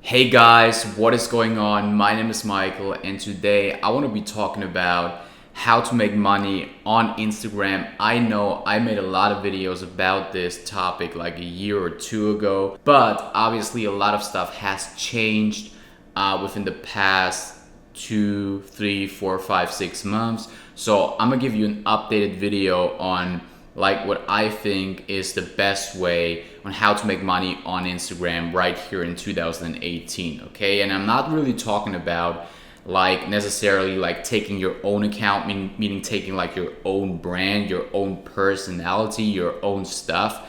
Hey guys, what is going on? My name is Michael, and today I want to be talking about how to make money on Instagram. I know I made a lot of videos about this topic like a year or two ago, but obviously a lot of stuff has changed within the past 2, 3, 4, 5, 6 months. So I'm gonna give you an updated video on like what I think is the best way on how to make money on Instagram right here in 2018, okay? And I'm not really talking about like necessarily like taking your own account, meaning taking like your own brand, your own personality, your own stuff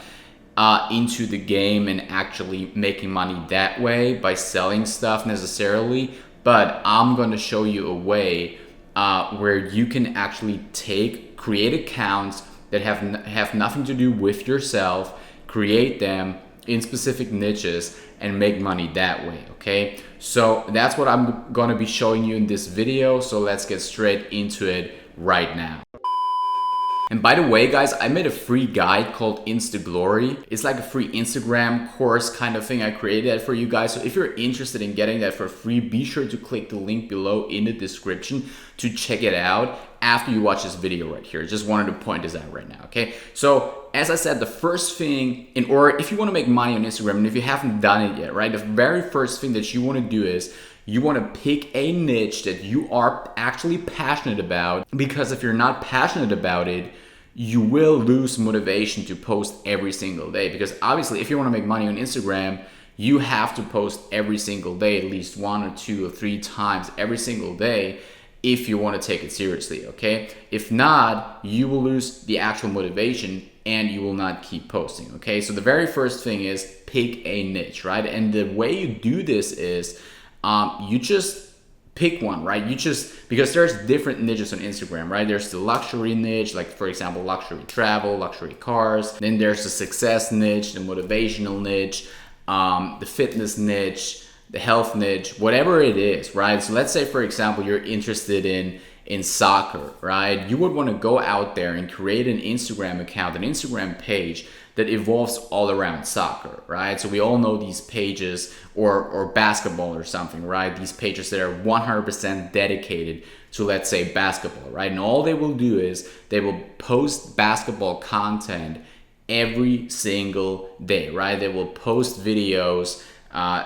into the game and actually making money that way by selling stuff necessarily. But I'm going to show you a way where you can actually create accounts that have nothing to do with yourself, create them in specific niches and make money that way, okay? So that's what I'm gonna be showing you in this video, so let's get straight into it right now. And by the way, guys, I made a free guide called Instaglory. It's like a free Instagram course kind of thing. I created that for you guys. So if you're interested in getting that for free, be sure to click the link below in the description to check it out after you watch this video right here. Just wanted to point this out right now, okay? So as I said, the first thing, if you want to make money on Instagram, and if you haven't done it yet, right, the very first thing that you want to do is you want to pick a niche that you are actually passionate about, because if you're not passionate about it, you will lose motivation to post every single day. Because obviously, if you want to make money on Instagram, you have to post every single day, at least 1 or 2 or 3 times every single day if you want to take it seriously, okay? If not, you will lose the actual motivation and you will not keep posting, okay? So the very first thing is pick a niche, right? And the way you do this is you just pick one, right? Because there's different niches on Instagram, right? There's the luxury niche, like for example, luxury travel, luxury cars. Then there's the success niche, the motivational niche, the fitness niche, the health niche, whatever it is, right? So let's say, for example, you're interested in soccer, right? You would want to go out there and create an Instagram account, an Instagram page that evolves all around soccer, right? So we all know these pages, or basketball or something, right? These pages that are 100% dedicated to, let's say, basketball, right? And all they will do is they will post basketball content every single day, right? They will post videos,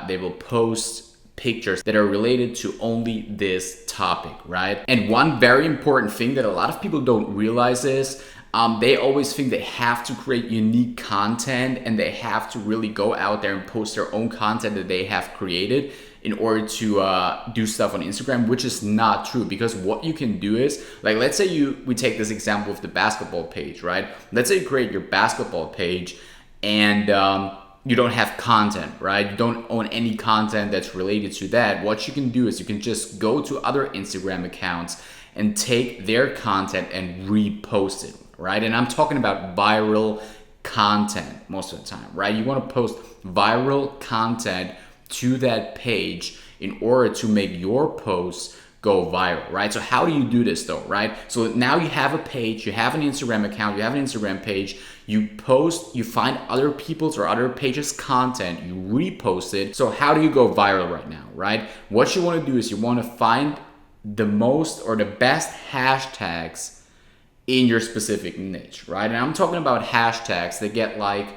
they will post pictures that are related to only this topic, right? And one very important thing that a lot of people don't realize is they always think they have to create unique content and they have to really go out there and post their own content that they have created in order to do stuff on Instagram, which is not true. Because what you can do is, like, let's say we take this example of the basketball page, right? Let's say you create your basketball page and you don't have content, right? You don't own any content that's related to that. What you can do is you can just go to other Instagram accounts and take their content and repost it, right? And I'm talking about viral content most of the time, right? You want to post viral content to that page in order to make your posts go viral, right? So how do you do this though, right? So now you have a page, you have an Instagram account, you have an Instagram page, you post, you find other people's or other pages' content, you repost it. So how do you go viral right now, right? What you want to do is you want to find the most or the best hashtags in your specific niche, right? And I'm talking about hashtags that get like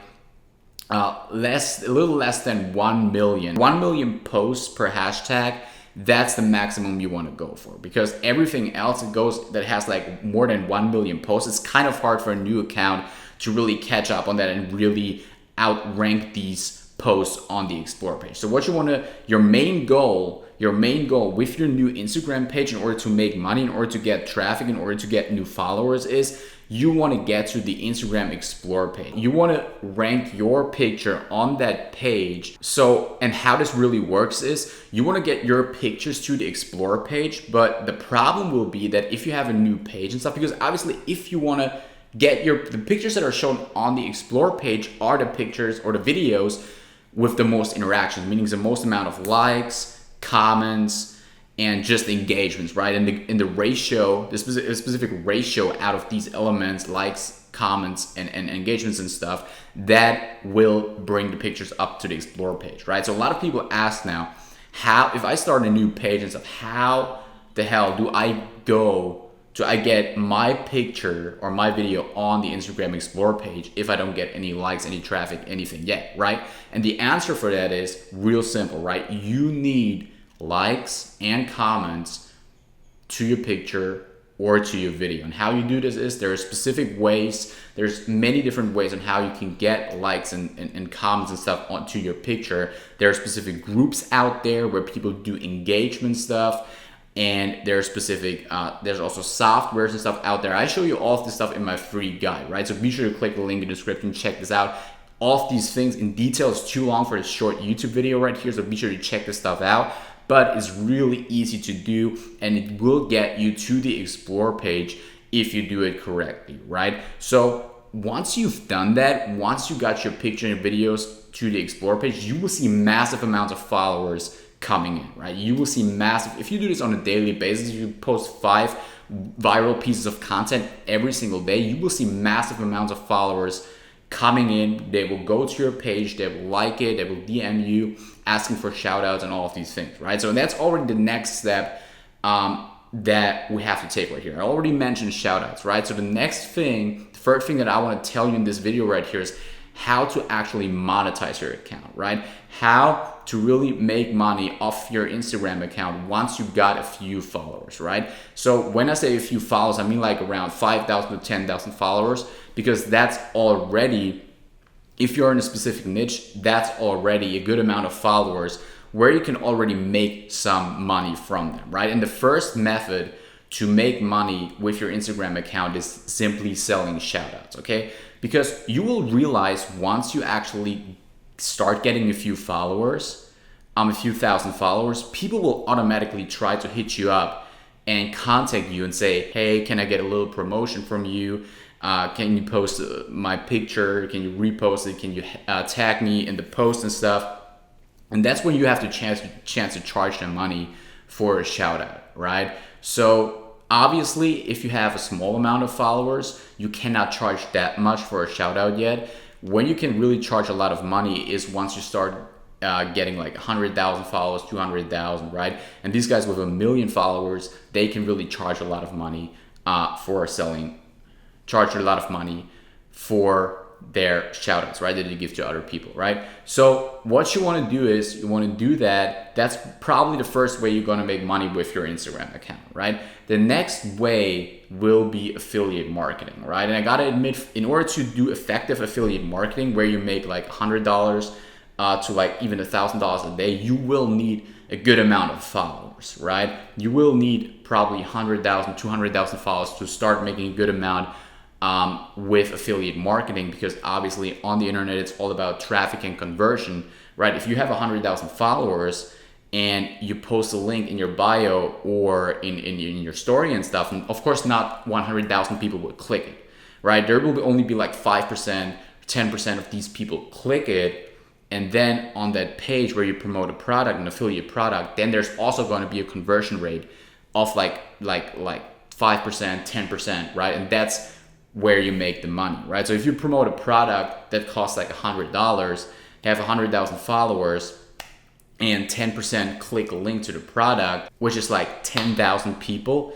a little less than 1 million. 1 million posts per hashtag. That's the maximum you want to go for, because everything else that has like more than 1 million posts, it's kind of hard for a new account to really catch up on that and really outrank these posts on the explore page. So what your main goal with your new Instagram page in order to make money, in order to get traffic, in order to get new followers is you want to get to the Instagram explore page. You want to rank your picture on that page. So, and how this really works is you want to get your pictures to the explore page, but the problem will be that if you have a new page and stuff, because obviously if you want to get the pictures that are shown on the explore page are the pictures or the videos with the most interactions, meaning the most amount of likes, comments, and just engagements, right? And the ratio, the specific ratio out of these elements, likes, comments, and engagements and stuff, that will bring the pictures up to the Explore page, right? So a lot of people ask now, how, if I start a new page and stuff, how the hell do I get my picture or my video on the Instagram Explore page if I don't get any likes, any traffic, anything yet, right? And the answer for that is real simple, right? You need likes and comments to your picture or to your video. And how you do this is there are specific ways, there's many different ways on how you can get likes and comments and stuff onto your picture. There are specific groups out there where people do engagement stuff, and there's specific, there's also softwares and stuff out there. I show you all of this stuff in my free guide, right? So be sure to click the link in the description, check this out. All of these things in detail is too long for a short YouTube video right here, so be sure to check this stuff out. But it's really easy to do, and it will get you to the Explore page if you do it correctly, right? So once you've done that, once you got your picture and videos to the Explore page, you will see massive amounts of followers coming in, right? You will see massive, if you do this on a daily basis, if you post 5 viral pieces of content every single day, you will see massive amounts of followers coming in. They will go to your page, they will like it, they will DM you, asking for shout outs and all of these things, right? So that's already the next step that we have to take right here. I already mentioned shout outs, right? So the next thing, the third thing that I want to tell you in this video right here is how to actually monetize your account, right? How to really make money off your Instagram account once you got a few followers, right? So when I say a few followers, I mean like around 5,000 to 10,000 followers, because that's already, if you're in a specific niche, that's already a good amount of followers where you can already make some money from them, right? And the first method to make money with your Instagram account is simply selling shoutouts, okay? Because you will realize once you actually start getting a few followers, a few thousand followers, people will automatically try to hit you up and contact you and say, hey, can I get a little promotion from you? Can you post my picture? Can you repost it? Can you tag me in the post and stuff? And that's when you have the chance to charge them money for a shout out, right? So obviously, if you have a small amount of followers, you cannot charge that much for a shout out yet. When you can really charge a lot of money is once you start getting like 100,000 followers, 200,000, right? And these guys with 1 million followers, they can really charge a lot of money charge a lot of money for their shoutouts, right, that you give to other people, right? So what you want to do is you want to do that. That's probably the first way you're going to make money with your Instagram account, right? The next way will be affiliate marketing, right? And I got to admit, in order to do effective affiliate marketing where you make like $100 to like even $1,000 a day, you will need a good amount of followers, right? You will need probably 100,000, 200,000 followers to start making a good amount with affiliate marketing, because obviously on the internet it's all about traffic and conversion, right? If you have 100,000 followers and you post a link in your bio or in your story and stuff, and of course not 100,000 people will click it, right? There will only be like 5%, 10% of these people click it. And then on that page where you promote a product, an affiliate product, then there's also going to be a conversion rate of like 5%, 10%, right? And that's where you make the money, right? So if you promote a product that costs like $100, have 100,000 followers, and 10% click a link to the product, which is like 10,000 people,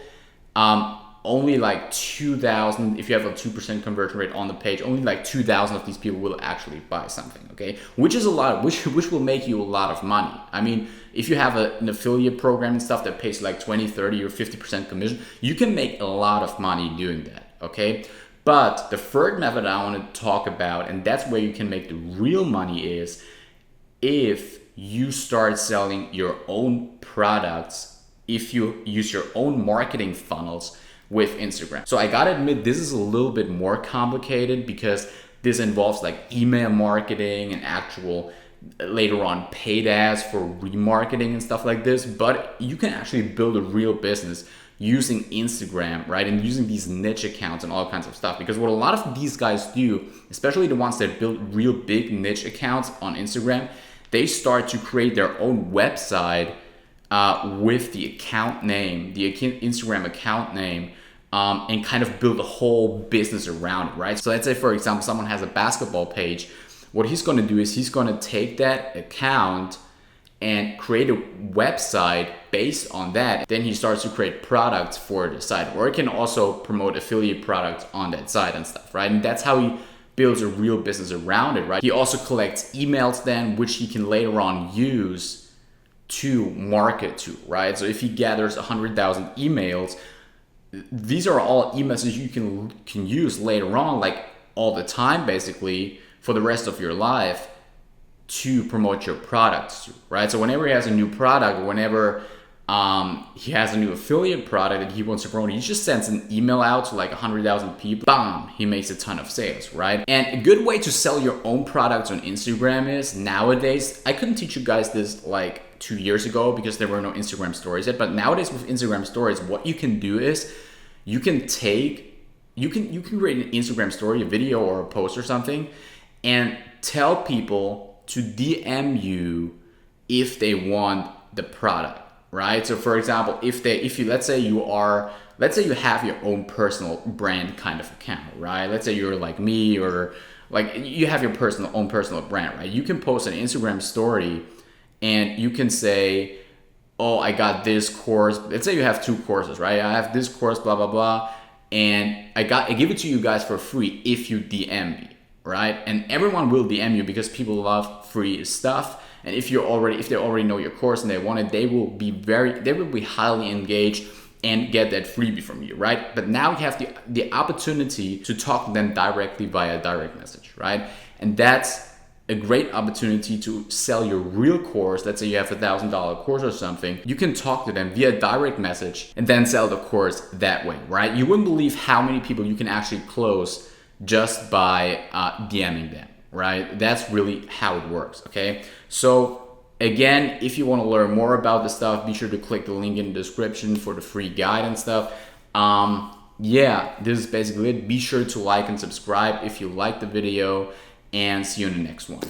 only like 2,000, if you have a 2% conversion rate on the page, only like 2,000 of these people will actually buy something, okay? Which is a lot, which will make you a lot of money. I mean, if you have an affiliate program and stuff that pays like 20, 30, or 50% commission, you can make a lot of money doing that, okay? But the third method I want to talk about, and that's where you can make the real money, is if you start selling your own products, if you use your own marketing funnels with Instagram. So I gotta admit, this is a little bit more complicated because this involves like email marketing and actual later on paid ads for remarketing and stuff like this. But you can actually build a real business using Instagram, right? And using these niche accounts and all kinds of stuff. Because what a lot of these guys do, especially the ones that build real big niche accounts on Instagram, they start to create their own website with the account name, the Instagram account name, and kind of build a whole business around it, right? So let's say, for example, someone has a basketball page. What he's going to do is he's going to take that account and create a website based on that. Then he starts to create products for the site, or he can also promote affiliate products on that site and stuff, right? And that's how he builds a real business around it, right? He also collects emails then, which he can later on use to market to, right? So if he gathers 100,000 emails, these are all emails that you can use later on, like all the time, basically, for the rest of your life, to promote your products to, right? So whenever he has a new product, whenever he has a new affiliate product that he wants to promote, he just sends an email out to like 100,000 people. Bam, he makes a ton of sales, right? And a good way to sell your own products on Instagram is, nowadays, I couldn't teach you guys this like 2 years ago because there were no Instagram stories yet, but nowadays with Instagram stories, what you can do is you can create an Instagram story, a video or a post or something, and tell people to DM you if they want the product, right? So for example, let's say you have your own personal brand kind of account, right? Let's say you're like me, or like you have your own personal brand, right? You can post an Instagram story and you can say, oh, I got this course. Let's say you have 2 courses, right? I have this course, blah, blah, blah. And I give it to you guys for free if you DM me, right? And everyone will DM you because people love free stuff. And if they already know your course and they want it, they will be highly engaged and get that freebie from you, right? But now you have the opportunity to talk to them directly via direct message, right? And that's a great opportunity to sell your real course. Let's say you have $1,000 course or something. You can talk to them via direct message and then sell the course that way, right? You wouldn't believe how many people you can actually close just by DMing them, right? That's really how it works, okay? So again, if you want to learn more about this stuff, be sure to click the link in the description for the free guide and stuff. Yeah, this is basically it. Be sure to like and subscribe if you like the video, and see you in the next one.